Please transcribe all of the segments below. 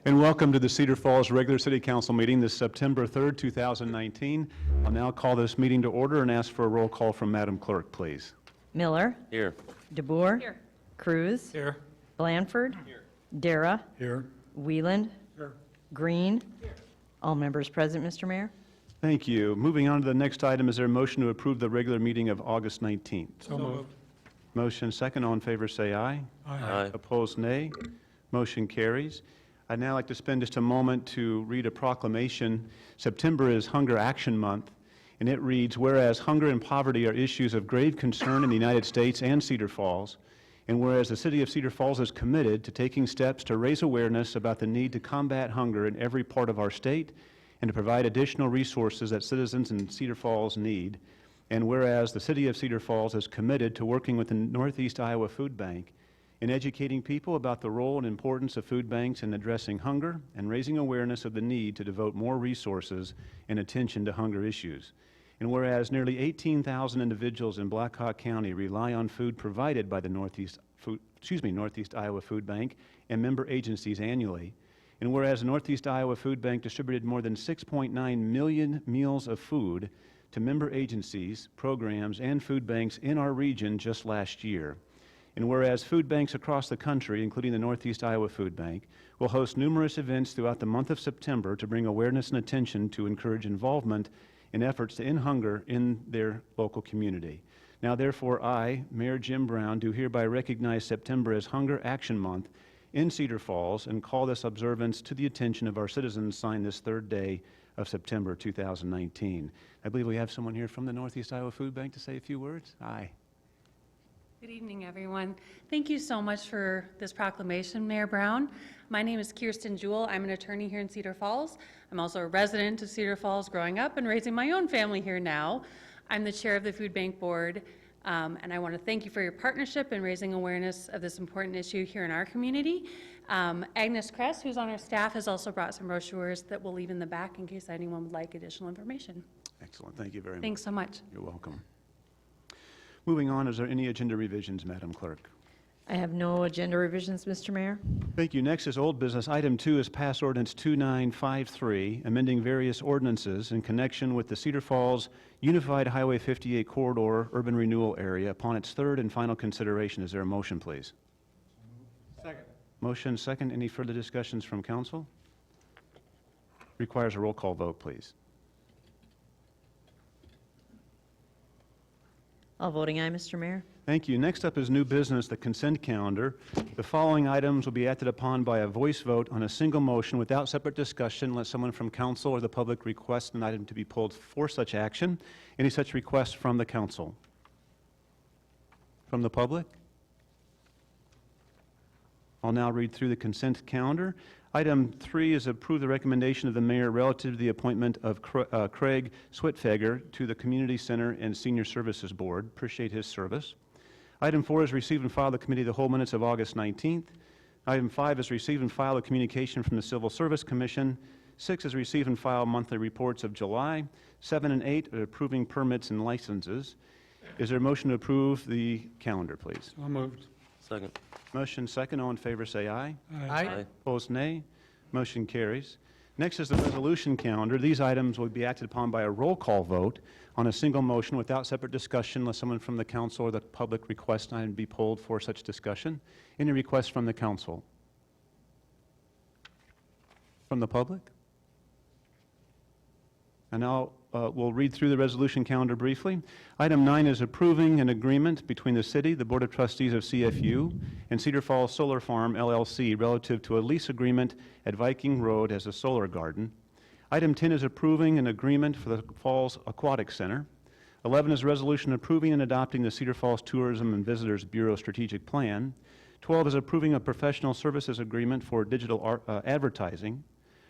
And welcome to the Cedar Falls regular City Council meeting this September 3rd, 2019. I'll now call this meeting to order and ask for a roll call from Madam Clerk, please. Miller. Here. DeBoer. Here. Cruz. Here. Blanford. Here. Dara. Here. Wieland. Here. Green. All members present, Mr. Mayor. Thank you. Moving on to the next item, is there a motion to approve the regular meeting of August 19th? So moved. Motion second. All in favor say aye. Aye. Opposed, nay. Motion carries. I'd now like to spend just a moment to read a proclamation. September is Hunger Action Month, and it reads, whereas hunger and poverty are issues of grave concern in the United States and Cedar Falls, and whereas the City of Cedar Falls is committed to taking steps to raise awareness about the need to combat hunger in every part of our state and to provide additional resources that citizens in Cedar Falls need, and whereas the City of Cedar Falls is committed to working with the Northeast Iowa Food Bank in educating people about the role and importance of food banks in addressing hunger and raising awareness of the need to devote more resources and attention to hunger issues. And whereas nearly 18,000 individuals in Black Hawk County rely on food provided by the Northeast Iowa Food Bank and member agencies annually, and whereas the Northeast Iowa Food Bank distributed more than 6.9 million meals of food to member agencies, programs, and food banks in our region just last year. And whereas food banks across the country, including the Northeast Iowa Food Bank, will host numerous events throughout the month of September to bring awareness and attention to encourage involvement in efforts to end hunger in their local community. Now, therefore, I, Mayor Jim Brown, do hereby recognize September as Hunger Action Month in Cedar Falls and call this observance to the attention of our citizens signed this third day of September 2019. I believe we have someone here from the Northeast Iowa Food Bank to say a few words. Aye. Good evening, everyone. Thank you so much for this proclamation, Mayor Brown. My name is Kirsten Jewell. I'm an attorney here in Cedar Falls. I'm also a resident of Cedar Falls growing up and raising my own family here now. I'm the chair of the Food Bank Board, and I want to thank you for your partnership in raising awareness of this important issue here in our community. Agnes Kress, who's on our staff, has also brought some brochures that we'll leave in the back in case anyone would like additional information. Excellent. Thank you very much. Thanks so much. You're welcome. Moving on, is there any agenda revisions, Madam Clerk? I have no agenda revisions, Mr. Mayor. Thank you. Next is old business. Item 2 is Pass Ordinance 2953, amending various ordinances in connection with the Cedar Falls Unified Highway 58 Corridor Urban Renewal Area upon its third and final consideration. Is there a motion, please? Second. Motion second. Any further discussions from council? Requires a roll call vote, please. All voting aye, Mr. Mayor. Thank you. Next up is new business, the consent calendar. The following items will be acted upon by a voice vote on a single motion without separate discussion unless someone from council or the public requests an item to be pulled for such action. Any such requests from the council? From the public? I'll now read through the consent calendar. Item 3 is approve the recommendation of the mayor relative to the appointment of Craig Switfeger to the Community Center and Senior Services Board. Appreciate his service. Item 4 is receive and file the committee of the whole minutes of August 19th. Item 5 is receive and file a communication from the Civil Service Commission. 6 is receive and file monthly reports of July. 7 and 8 are approving permits and licenses. Is there a motion to approve the calendar, please? So moved. Second. Motion second. All in favor say aye. Aye. Opposed, nay. Motion carries. Next is the resolution calendar. These items will be acted upon by a roll call vote on a single motion without separate discussion unless someone from the council or the public requests an item be pulled for such discussion. Any requests from the council? From the public? And now we'll read through the resolution calendar briefly. Item 9 is approving an agreement between the city, the Board of Trustees of CFU, and Cedar Falls Solar Farm, LLC, relative to a lease agreement at Viking Road as a solar garden. Item 10 is approving an agreement for the Falls Aquatic Center. 11 is a resolution approving and adopting the Cedar Falls Tourism and Visitors Bureau Strategic Plan. 12 is approving a professional services agreement for digital advertising.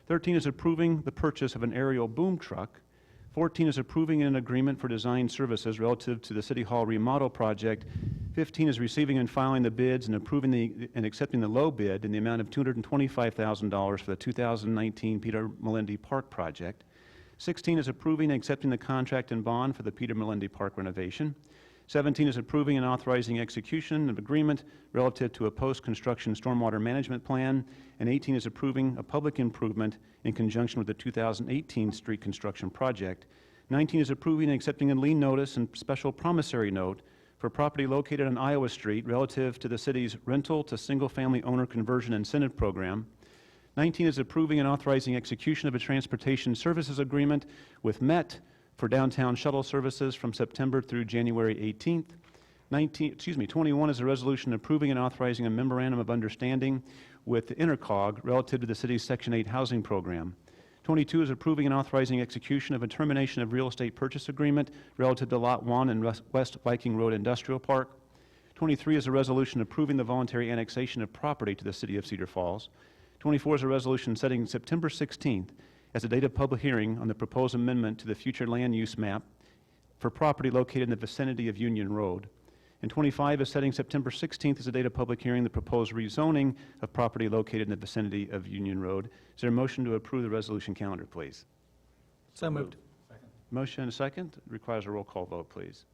13 is approving the purchase of an aerial boom truck. 14 is approving an agreement for design services relative to the City Hall remodel project. 15 is receiving and filing the bids and approving and accepting the low bid in the amount of $225,000 for the 2019 Peter Melindy Park project. 16 is approving and accepting the contract and bond for the Peter Melindy Park renovation. 17 is approving and authorizing execution of agreement relative to a post-construction stormwater management plan. And 18 is approving a public improvement in conjunction with the 2018 street construction project. 19 is approving and accepting a lien notice and special promissory note for property located on Iowa Street relative to the city's rental to single-family owner conversion incentive program. 19 is approving and authorizing execution of a transportation services agreement with Met for downtown shuttle services from September through January 18th. 21 is a resolution approving and authorizing a memorandum of understanding with the Intercog relative to the city's Section 8 housing program. 22 is approving and authorizing execution of a termination of real estate purchase agreement relative to Lot 1 and West Viking Road Industrial Park. 23 is a resolution approving the voluntary annexation of property to the city of Cedar Falls. 24 is a resolution setting September 16th as a date of public hearing on the proposed amendment to the future land use map for property located in the vicinity of Union Road. And 25 is setting September 16th as a date of public hearing the proposed rezoning of property located in the vicinity of Union Road. Is there a motion to approve the resolution calendar, please? So moved. Motion and a second. Requires a roll call vote, please.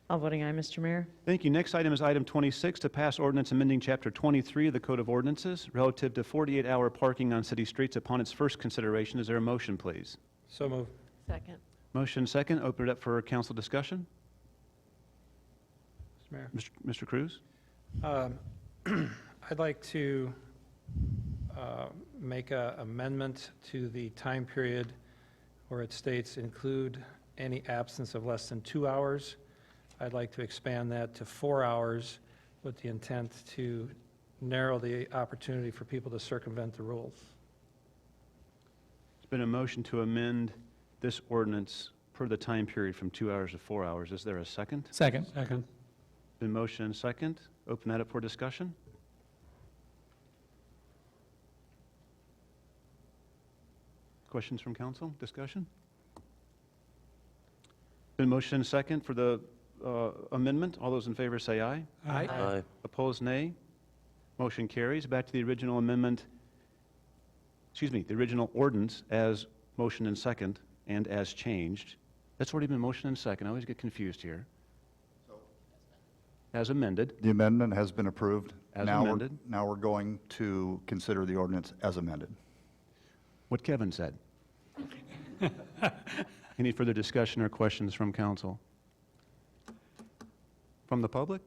All voting aye, Mr. Mayor. Thank you. Next item is item 26, to pass ordinance amending Chapter 23 of the Code of Ordinances relative to 48-hour parking on city streets upon its first consideration. Is there a motion, please? So moved. Second. Motion second. Open it up for council discussion. Mr. Mayor. Mr. Cruz? I'd like to make an amendment to the time period where it states include any absence of less than 2 hours. I'd like to expand that to 4 hours with the intent to narrow the opportunity for people to circumvent the rules. There's been a motion to amend this ordinance per the time period from 2 hours to 4 hours. Is there a second? Second. Been motion and second. Open that up for discussion. Questions from council? Discussion? Been motion and second for the amendment. All those in favor say aye. Aye. Opposed, nay. Motion carries. Back to the original amendment, the original ordinance as motion and second and as changed. That's already been motion and second. I always get confused here. As amended. The amendment has been approved. As Now amended. Now we're going to consider the ordinance as amended. What Kevin said. Any further discussion or questions from council? From the public?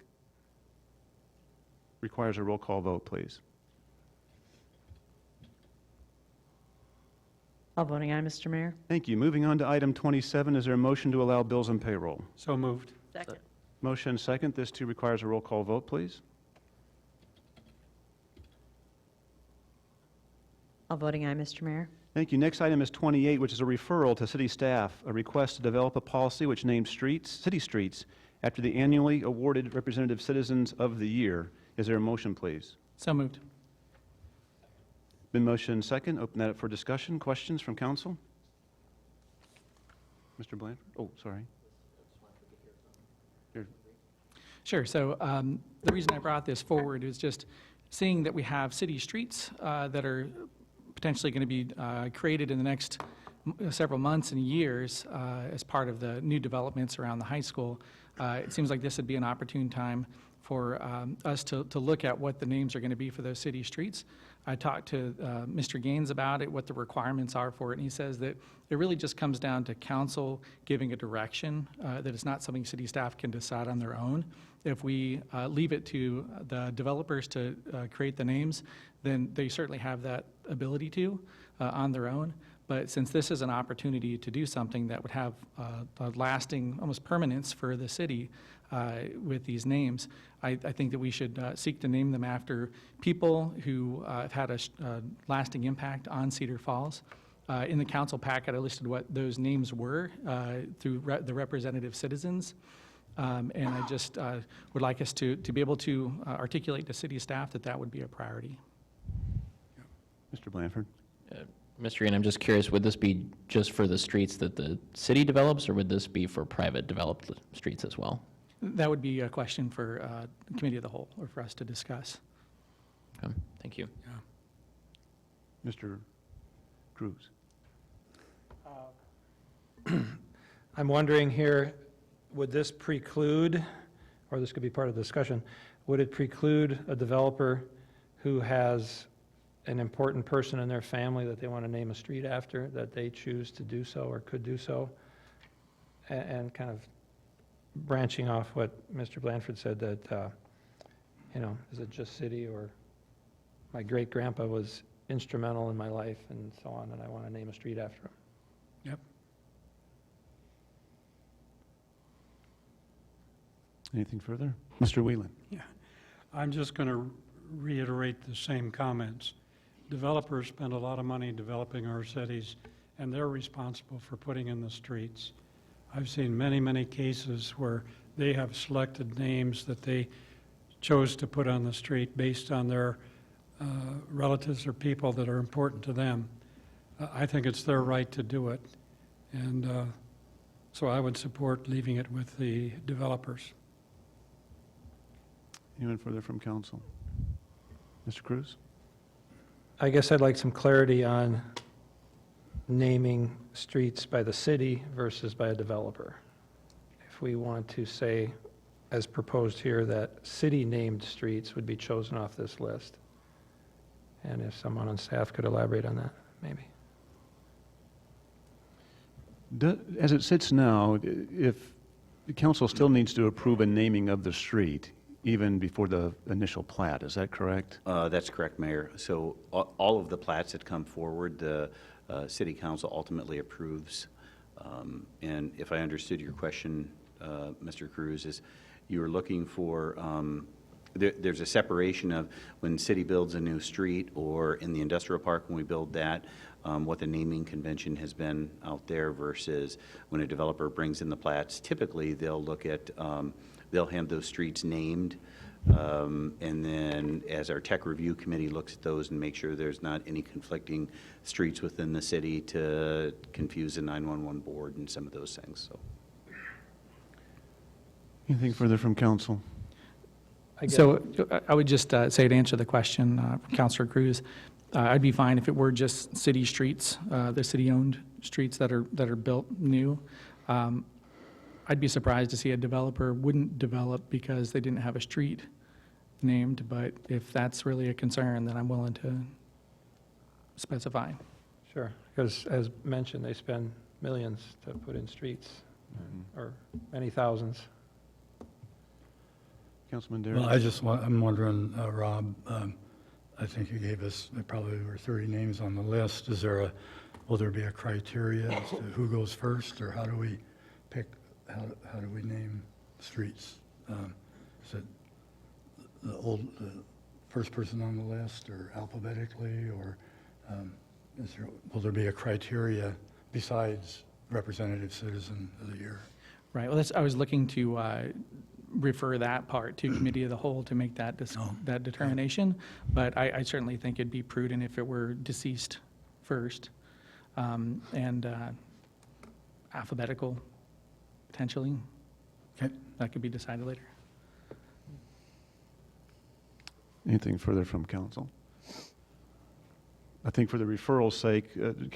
Requires a roll call vote, please. All voting aye, Mr. Mayor. Thank you. Moving on to item 27, is there a motion to allow bills and payroll? So moved. Second. Motion second. This too requires a roll call vote, please. All voting aye, Mr. Mayor. Thank you. Next item is 28, which is a referral to city staff, a request to develop a policy which names city streets after the annually awarded Representative Citizens of the Year. Is there a motion, please? So moved. Been motion second. Open that up for discussion. Questions from council? Mr. Blanford? Oh, sorry. Here. Sure. So the reason I brought this forward is just seeing that we have city streets that are potentially going to be created in the next several months and years as part of the new developments around the high school. It seems like this would be an opportune time for us to look at what the names are going to be for those city streets. I talked to Mr. Gaines about it, what the requirements are for it, and he says that it really just comes down to council giving a direction, that it's not something city staff can decide on their own. If we leave it to the developers to create the names, then they certainly have that ability to on their own. But since this is an opportunity to do something that would have a lasting, almost permanence for the city with these names, I think that we should seek to name them after people who have had a lasting impact on Cedar Falls. In the council packet, I listed what those names were through the representative citizens. And I just would like us to be able to articulate to city staff that that would be a priority. Mr. Blanford? Mr. Ian, I'm just curious, would this be just for the streets that the city develops, or would this be for private developed streets as well? That would be a question for committee of the whole, or for us to discuss. Okay, thank you. Mr. Cruz? I'm wondering here, would this preclude, or this could be part of the discussion, would it preclude a developer who has an important person in their family that they want to name a street after, that they choose to do so or could do so? And kind of branching off what Mr. Blanford said, that, is it just city, or my great-grandpa was instrumental in my life and so on, and I want to name a street after him. Yep. Anything further? Mr. Whelan? Yeah. I'm just going to reiterate the same comments. Developers spend a lot of money developing our cities, and they're responsible for putting in the streets. I've seen many, many cases where they have selected names that they chose to put on the street based on their relatives or people that are important to them. I think it's their right to do it, and so I would support leaving it with the developers. Anyone further from council? Mr. Cruz? I guess I'd like some clarity on naming streets by the city versus by a developer. If we want to say, as proposed here, that city-named streets would be chosen off this list. And if someone on staff could elaborate on that, maybe. As it sits now, if the council still needs to approve a naming of the street, even before the initial plat, is that correct? That's correct, Mayor. So all of the plats that come forward, the city council ultimately approves. And if I understood your question, Mr. Cruz, is you were looking for, there's a separation of when city builds a new street, or in the industrial park when we build that, what the naming convention has been out there versus when a developer brings in the plats. Typically, they'll look at, they'll have those streets named, and then as our tech review committee looks at those and make sure there's not any conflicting streets within the city to confuse the 911 board and some of those things. So, Anything further from council? So I would just say, to answer the question from Councilor Cruz, I'd be fine if it were just city streets, the city-owned streets that are built new. I'd be surprised to see a developer wouldn't develop because they didn't have a street named, but if that's really a concern, then I'm willing to specify. Sure, because as mentioned, they spend millions to put in streets, or many thousands. Councilman Derrick? Well, I'm wondering, Rob, I think you gave us, there probably were 30 names on the list. Will there be a criteria as to who goes first, or how do we pick, how do we name streets? Is it the first person on the list, or alphabetically, or will there be a criteria besides representative citizen of the year? Right, well, I was looking to refer that part to committee of the whole to make that that determination, but I certainly think it'd be prudent if it were deceased first, and alphabetical, potentially. Okay. That could be decided later. Anything further from council? I think for the referral's sake,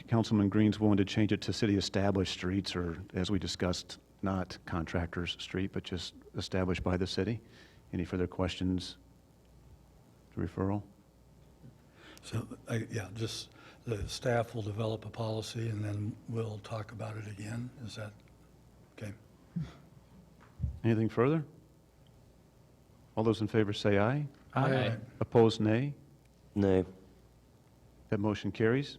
Councilman Green's willing to change it to city-established streets, or, as we discussed, not contractor's street, but just established by the city. Any further questions to referral? So, just the staff will develop a policy, and then we'll talk about it again. Is that okay? Anything further? All those in favor say aye. Aye. Opposed, nay. Nay. That motion carries.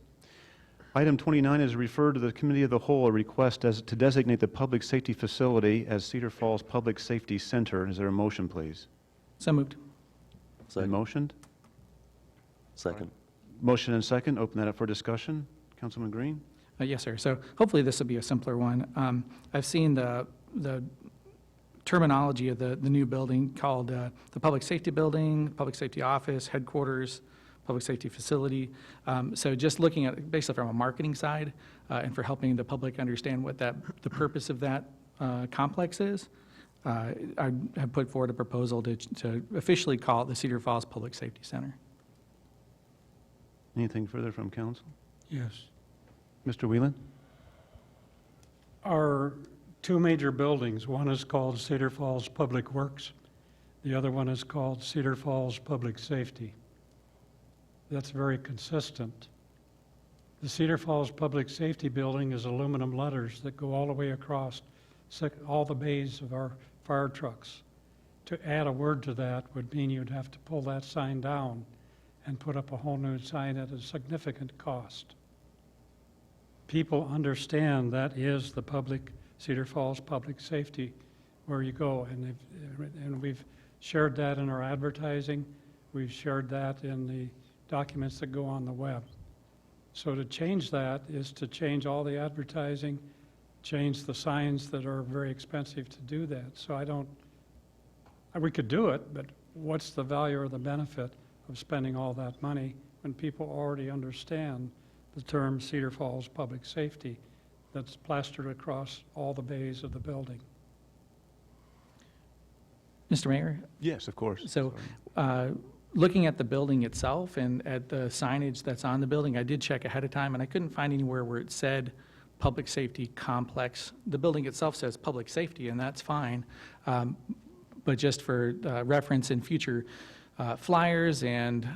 Item 29 is referred to the Committee of the Whole, a request to designate the public safety facility as Cedar Falls Public Safety Center. Is there a motion, please? So moved. Been Second. motioned? Second. Motion and second. Open that up for discussion. Councilman Green? Yes, sir. So hopefully this will be a simpler one. I've seen the terminology of the new building called the Public Safety Building, Public Safety Office, Headquarters, Public Safety Facility. So just looking at basically from a marketing side and for helping the public understand what the purpose of that complex is, I have put forward a proposal to officially call it the Cedar Falls Public Safety Center. Anything further from council? Yes. Mr. Whelan? are two major buildings. One is called Cedar Falls Public Works. The other one is called Cedar Falls Public Safety. That's very consistent. The Cedar Falls Public Safety Building is aluminum letters that go all the way across all the bays of our fire trucks. To add a word to that would mean you'd have to pull that sign down and put up a whole new sign at a significant cost. People understand that is the public, Cedar Falls Public Safety, where you go, and we've shared that in our advertising. We've shared that in the documents that go on the web. So to change that is to change all the advertising, change the signs that are very expensive to do that. So we could do it, but what's the value or the benefit of spending all that money when people already understand the term Cedar Falls Public Safety that's plastered across all the bays of the building? Mr. Mayor, Yes, of course. so Sorry. looking at the building itself and at the signage that's on the building, I did check ahead of time, and I couldn't find anywhere where it said Public Safety Complex. The building itself says Public Safety, and that's fine. But just for reference in future flyers and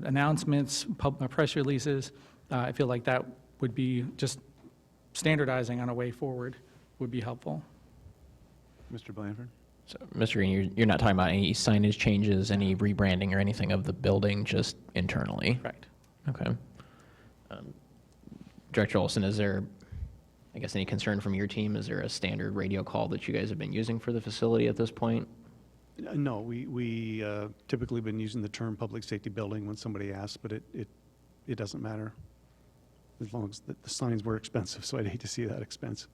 announcements, press releases, I feel like that would be just standardizing on a way forward would be helpful. Mr. Blanford? So, Mr. Green, you're not talking about any signage changes, any rebranding or anything of the building, just internally? Correct. Okay. Director Olson, is there, I guess, any concern from your team? Is there a standard radio call that you guys have been using for the facility at this point? No, we typically been using the term public safety building when somebody asks, but it doesn't matter as long as the signs were expensive, so I'd hate to see that expense.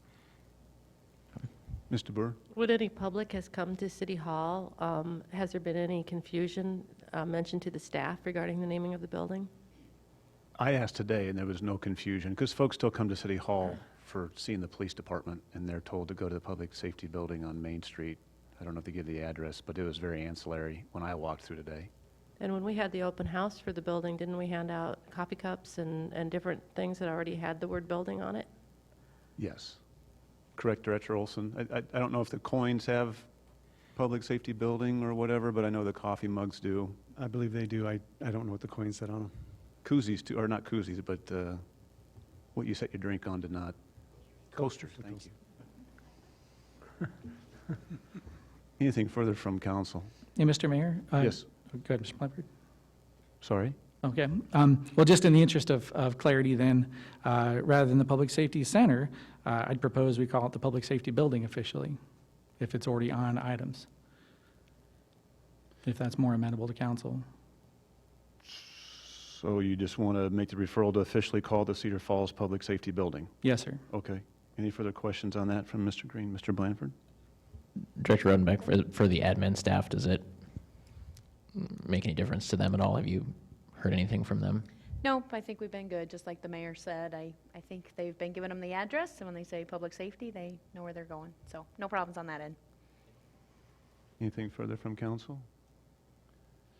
Mr. Burr? Would any public has come to City Hall? Has there been any confusion mentioned to the staff regarding the naming of the building? I asked today, and there was no confusion, because folks still come to City Hall for seeing the police department, and they're told to go to the public safety building on Main Street. I don't know if they give the address, but it was very ancillary when I walked through today. And when we had the open house for the building, didn't we hand out coffee cups and different things that already had the word building on it? Yes. Correct, Director Olson. I don't know if the coins have public safety building or whatever, but I know the coffee mugs do. I believe they do. I don't know what the coin said on them. Koozies too, or not koozies, but what you set your drink on did not. Coasters, thank you. Anything further from council? Hey, Mr. Mayor? Yes, Go ahead, Mr. Blanford. sorry. Okay. Well, just in the interest of clarity then, rather than the Public Safety Center, I'd propose we call it the Public Safety Building officially, if it's already on items, if that's more amenable to council. So you just want to make the referral to officially call the Cedar Falls Public Safety Building? Yes, sir. Okay. Any further questions on that from Mr. Green? Mr. Blanford? Director Rodenbeck, for the admin staff, does it make any difference to them at all? Have you heard anything from them? Nope, I think we've been good, just like the mayor said. I think they've been giving them the address, and when they say public safety, they know where they're going. So no problems on that end. Anything further from council?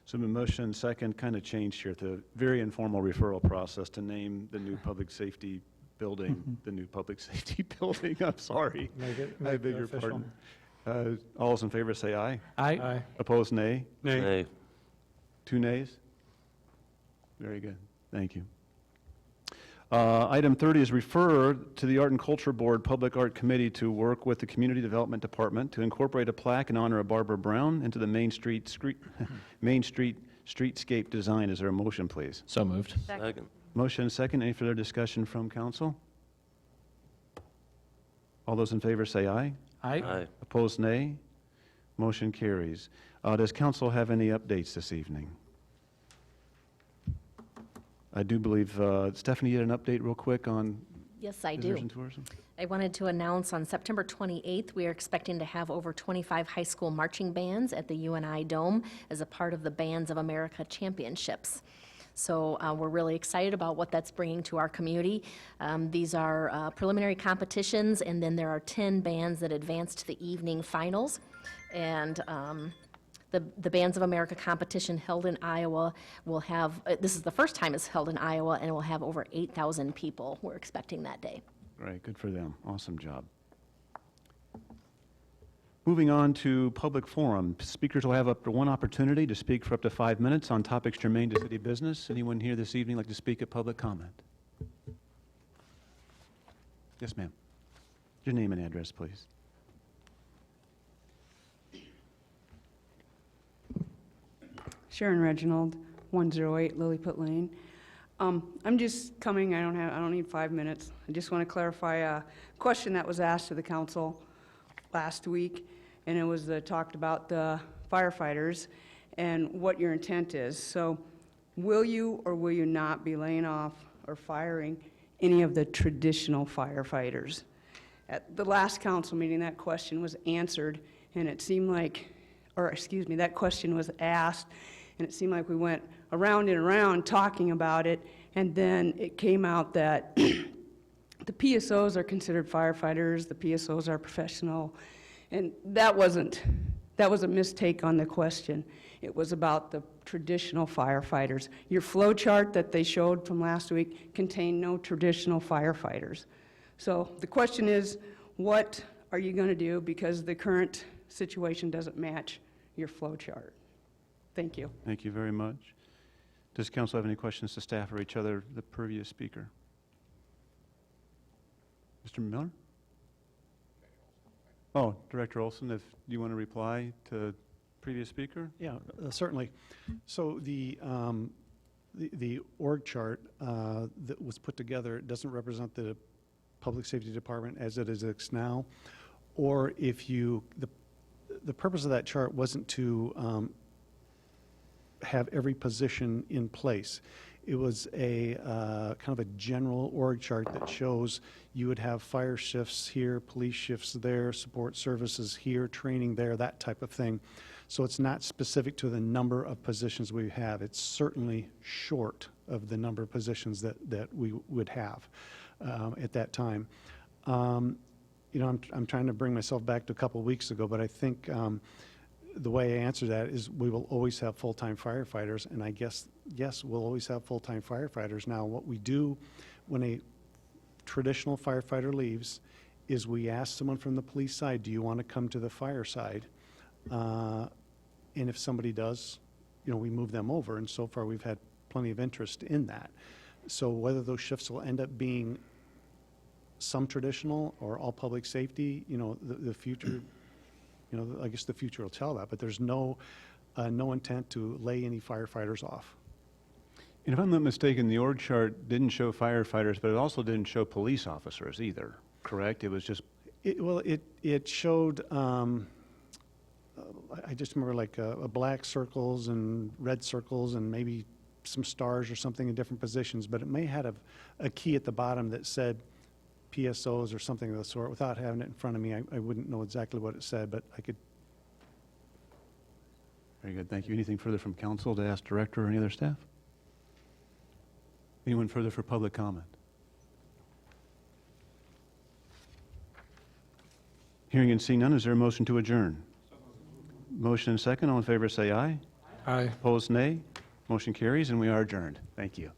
So the motion and second kind of changed here to very informal referral process to name the new public safety building, the new public safety building. I'm sorry. I beg your pardon. All those in favor say aye. Aye. Opposed, nay? Nay. 2 nays? Very good. Thank you. Item 30 is refer to the Art and Culture Board Public Art Committee to work with the Community Development Department to incorporate a plaque in honor of Barbara Brown into the Main Street streetscape design. Is there a motion, please? So moved. Second. Motion and second. Any further discussion from council? All those in favor say aye. Aye. Opposed, nay. Motion carries. Does council have any updates this evening? I do believe, Stephanie, you had an update real quick on Yes, I visitors do. and tourism? I wanted to announce on September 28th, we are expecting to have over 25 high school marching bands at the UNI Dome as a part of the Bands of America Championships. So we're really excited about what that's bringing to our community. These are preliminary competitions, and then there are 10 bands that advance to the evening finals. And the Bands of America competition held in Iowa will have, this is the first time it's held in Iowa, and it will have over 8,000 people we're expecting that day. Great, good for them. Awesome job. Moving on to public forum. Speakers will have up to one opportunity to speak for up to 5 minutes on topics germane to city business. Anyone here this evening like to speak at public comment? Yes, ma'am. Your name and address, please. Sharon Reginald, 108 Lilliput Lane. I'm just coming, I don't need 5 minutes. I just want to clarify a question that was asked to the council last week, and it was talked about the firefighters and what your intent is. So will you or will you not be laying off or firing any of the traditional firefighters? At the last council meeting, that question was answered, and it seemed like, or excuse me, that question was asked, and it seemed like we went around and around talking about it, and then it came out that the PSOs are considered firefighters, the PSOs are professional, and that was a mistake on the question. It was about the traditional firefighters. Your flow chart that they showed from last week contained no traditional firefighters. So the question is, what are you going to do because the current situation doesn't match your flow chart? Thank you. Thank you very much. Does council have any questions to staff or each other, the previous speaker? Mr. Miller? Oh, Director Olson, if you want to reply to previous speaker? Yeah, certainly. So the org chart that was put together doesn't represent the Public Safety Department as it exists now, or if you, the purpose of that chart wasn't to have every position in place. It was a kind of a general org chart that shows you would have fire shifts here, police shifts there, support services here, training there, that type of thing. So it's not specific to the number of positions we have. It's certainly short of the number of positions that we would have at that time. You know, I'm trying to bring myself back to a couple of weeks ago, but I think the way I answer that is we will always have full-time firefighters, and I guess, yes, we'll always have full-time firefighters. Now, what we do when a traditional firefighter leaves is we ask someone from the police side, do you want to come to the fire side? And if somebody does, you know, we move them over, and so far we've had plenty of interest in that. So whether those shifts will end up being some traditional or all public safety, you know, the future, you know, I guess the future will tell that, but there's no intent to lay any firefighters off. And if I'm not mistaken, the org chart didn't show firefighters, but it also didn't show police officers either, correct? It was just... It showed, I just remember like black circles and red circles and maybe some stars or something in different positions, but it may have a key at the bottom that said PSOs or something of the sort. Without having it in front of me, I wouldn't know exactly what it said, but I could. Very good, thank you. Anything further from council to ask director or any other staff? Anyone further for public comment? Hearing and seeing none, is there a motion to adjourn? Motion and second, all in favor say aye. Aye. Opposed, nay. Motion carries, and we are adjourned. Thank you.